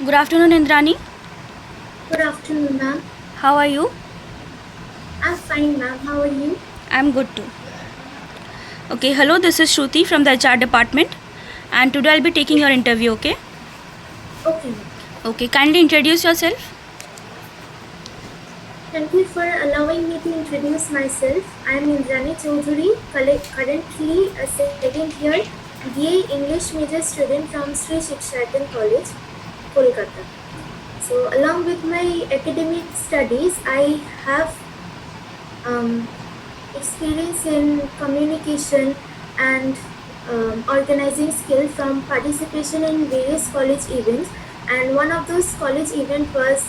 Good afternoon, Indrani. Good afternoon, ma'am. How are you? I'm fine, ma'am. How are you? I'm good too. Okay, hello, this is Shruti from the HR department, and today I'll be taking your interview, okay? Okay, ma'am. Okay, kindly introduce yourself. Thank you for allowing me to introduce myself. I am Indrani Chaudhuri, currently a second year BA English major student from Sri Shikshartan College, Kolkata. So, along with my academic studies, I have um, experience in communication and organizing skill from participation in various college events, and one of those college event was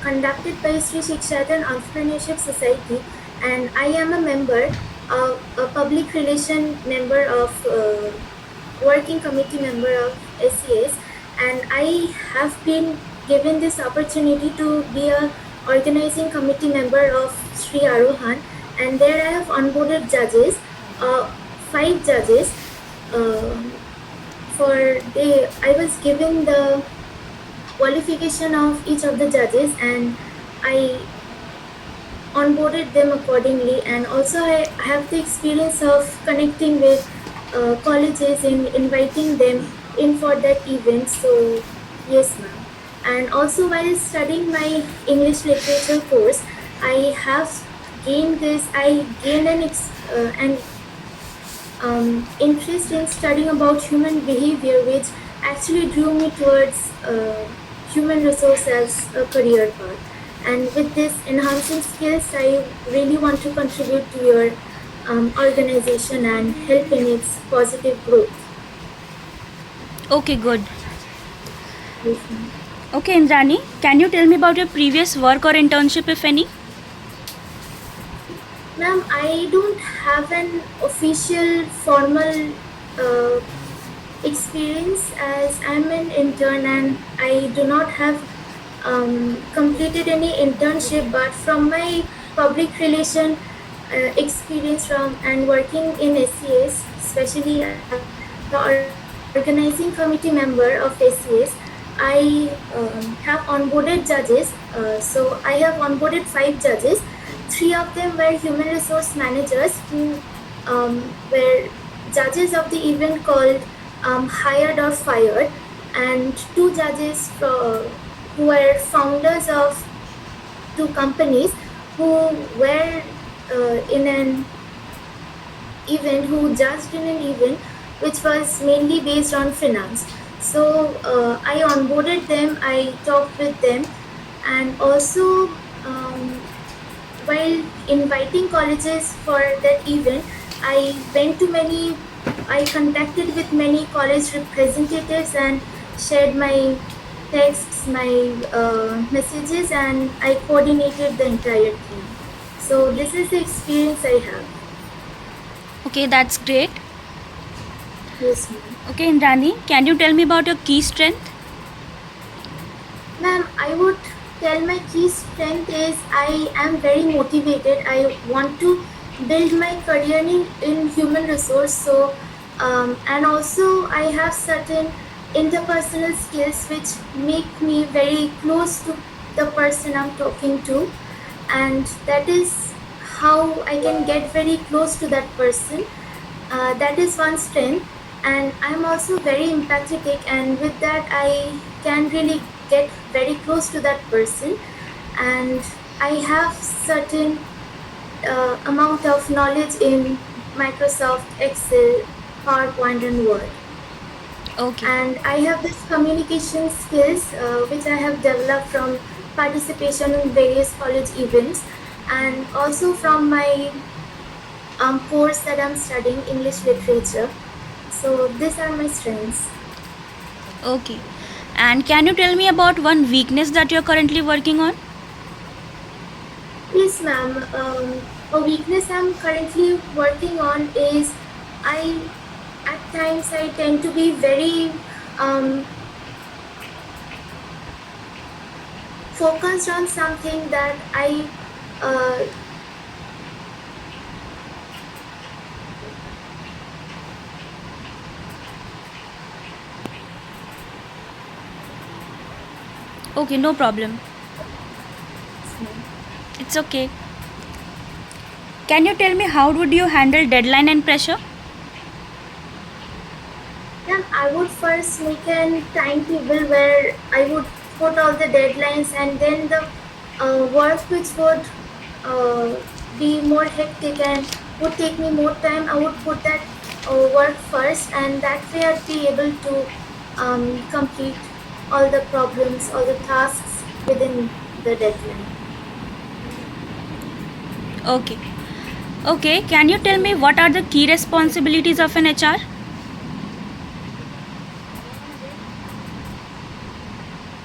conducted by Sri Shikshatan Entrepreneurship Society, and I am a member of a public relation member of working committee member of SES, and I have been given this opportunity to be a organizing committee member of Sri Arohan, and there I have onboarded judges, five judges. Um for they, I was given the qualification of each of the judges, and I onboarded them accordingly. And also, I have the experience of connecting with colleges and inviting them in for that event. So, yes, ma'am. And also, while studying my English literature course, I have I gained an interest in studying about human behavior, which actually drew me towards human resource as a career path. And with this enhancing skills, I really want to contribute to your organization and help in its positive growth. Okay, good. Yes, ma'am. Okay, Indrani, can you tell me about your previous work or internship, if any? Ma'am, I don't have an official formal uh, experience as I'm an intern, and I do not have completed any internship, but from my public relation experience from and working in SCS, especially the organizing committee member of SCS, I have onboarded judges. So I have onboarded five judges. Three of them were human resource managers who were judges of the event called Hired or Fired, and two judges who were founders of two companies who were in an event, who judged in an event which was mainly based on finance. So I onboarded them, I talked with them, and also while inviting colleges for that event, I contacted with many college representatives and shared my texts, my messages, and I coordinated the entire thing. So this is the experience I have. Okay, that's great. Yes, ma'am. Okay, Indrani, can you tell me about your key strength? Ma'am, I would tell my key strength is I am very motivated. I want to build my career in human resource. So, and also I have certain interpersonal skills which make me very close to the person I'm talking to, and that is how I can get very close to that person. That is one strength, and I'm also very empathetic, and with that I can really get very close to that person, and I have certain amount of knowledge in Microsoft Excel, PowerPoint, and Word. Okay. And I have this communication skills which I have developed from participation in various college events, and also from my course that I'm studying, English literature. So these are my strengths. Okay. And can you tell me about one weakness that you're currently working on? Yes, ma'am. A weakness I'm currently working on is I, at times, I tend to be very focused on something that I uh, Okay, no problem. Yes, ma'am. It's okay. Can you tell me how would you handle deadline and pressure? Then I would first make a timetable where I would put all the deadlines, and then the work which would uh, be more hectic and would take me more time, I would put that work first, and that way I'd be able to complete all the problems, all the tasks within the deadline. Okay. Okay, can you tell me what are the key responsibilities of an HR?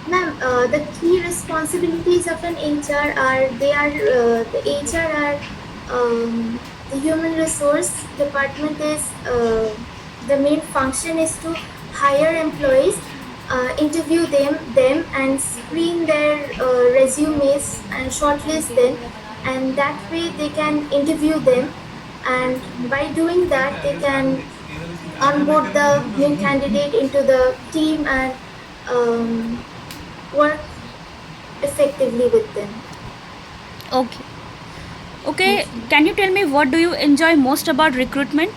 Ma'am, the key responsibilities of an HR are the HR are the human resource department is the main function is to hire employees, interview them and screen their resumes and shortlist them, and that way they can interview them, and by doing that they can onboard the new candidate into the team and um, work effectively with them. Okay. Okay, Yes, ma'am. can you tell me what do you enjoy most about recruitment?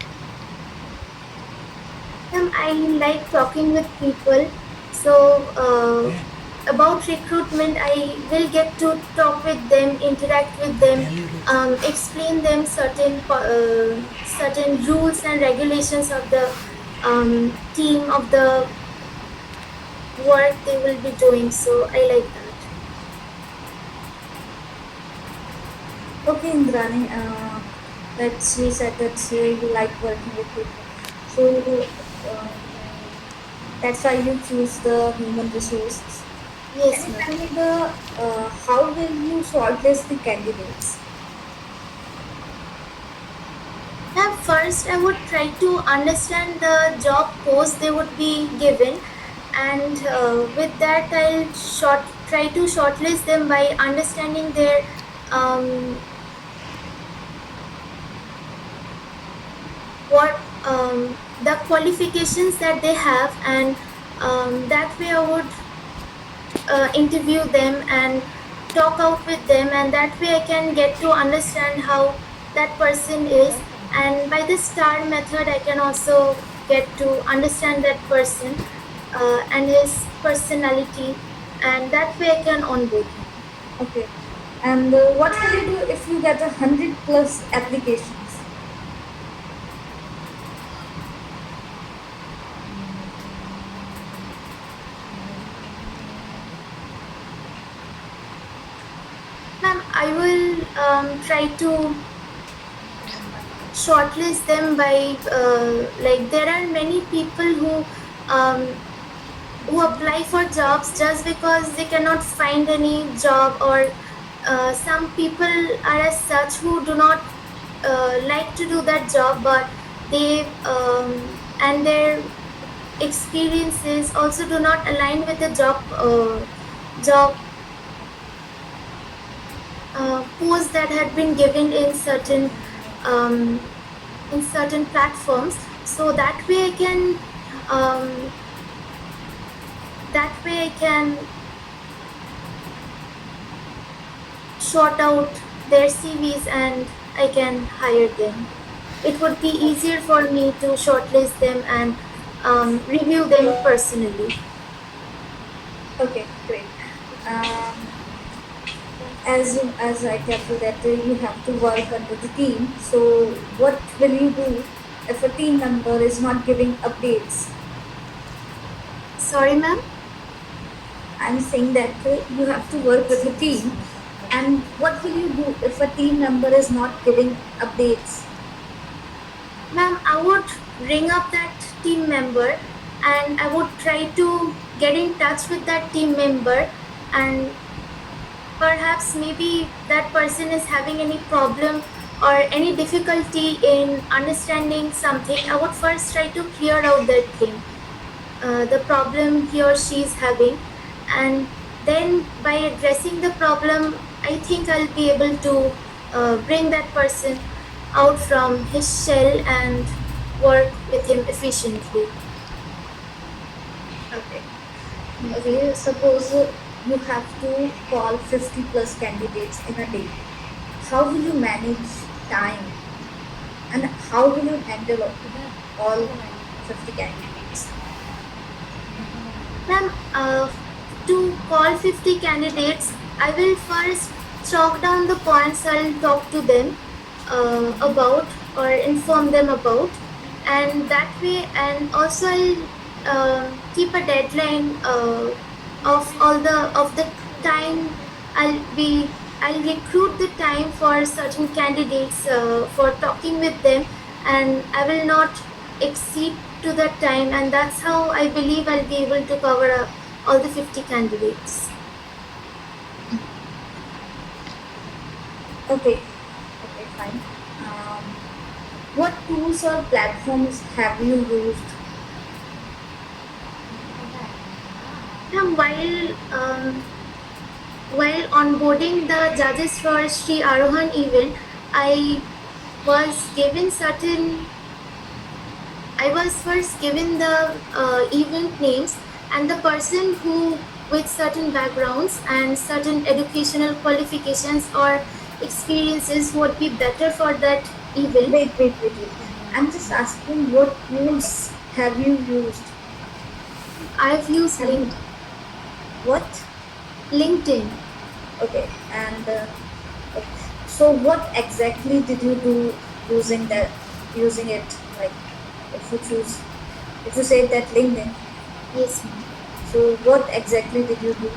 I like talking with people. So, about recruitment, I will get to talk with them, interact with them, explain them certain rules and regulations of the team of the work they will be doing. So, I like that. Okay, Indrani, that you said that you like working with people. So that's why you choose the human resources. Yes, Can you ma'am. tell me how will you shortlist the candidates? First, I would try to understand the job post they would be given, and with that, try to shortlist them by understanding their um, what the qualifications that they have, and that way I would interview them and talk out with them, and that way I can get to understand how that person is, and by the star method I can also get to understand that person and his personality, and that way I can onboard him. Okay. And what will you do if you get 100+ applications? Ma'am, I will try to shortlist them by like there are many people um, who apply for jobs just because they cannot find any job, or some people are as such who do not like to do that job, but they and their experiences also do not align with the job posts that had been given um, in certain platforms. So um, that way I can sort out their CVs and I can hire them. It would be easier for me to shortlist them and review them personally. Okay, great. Um, as I tell you that you have to work under the team. So what will you do if a team member is not giving updates? Sorry, ma'am. I'm saying that you have to work with a team, and what will you do if a team member is not giving updates? Ma'am, I would ring up that team member and I would try to get in touch with that team member, and perhaps maybe that person is having any problem or any difficulty in understanding something. I would first try to clear out that thing, the problem he or she is having, and then by addressing the problem, I think I'll be able to bring that person out from his shell and work with him efficiently. Okay. Okay. Suppose you have to call 50 plus candidates in a day. How will you manage time and how will you handle all 50 candidates? Ma'am, to call 50 candidates, I will first chalk down the points I'll talk to them about or inform them about, and that way, and also I'll keep a deadline of the time I'll recruit the time for certain candidates for talking with them, and I will not exceed to that time, and that's how I believe I'll be able to cover all the 50 candidates. Okay, okay, fine. Um, what tools or platforms have you used? Now, while onboarding the judges for Sri Arohan event, I was given certain I was first given the event names, and the person who with certain backgrounds and certain educational qualifications or experiences would be better for that event. Wait. I'm just asking what tools have you used? I've used Have you, what? LinkedIn. Okay, and okay. So what exactly did you do using that? Using it, like if you say that LinkedIn. Yes, ma'am. So what exactly did you do?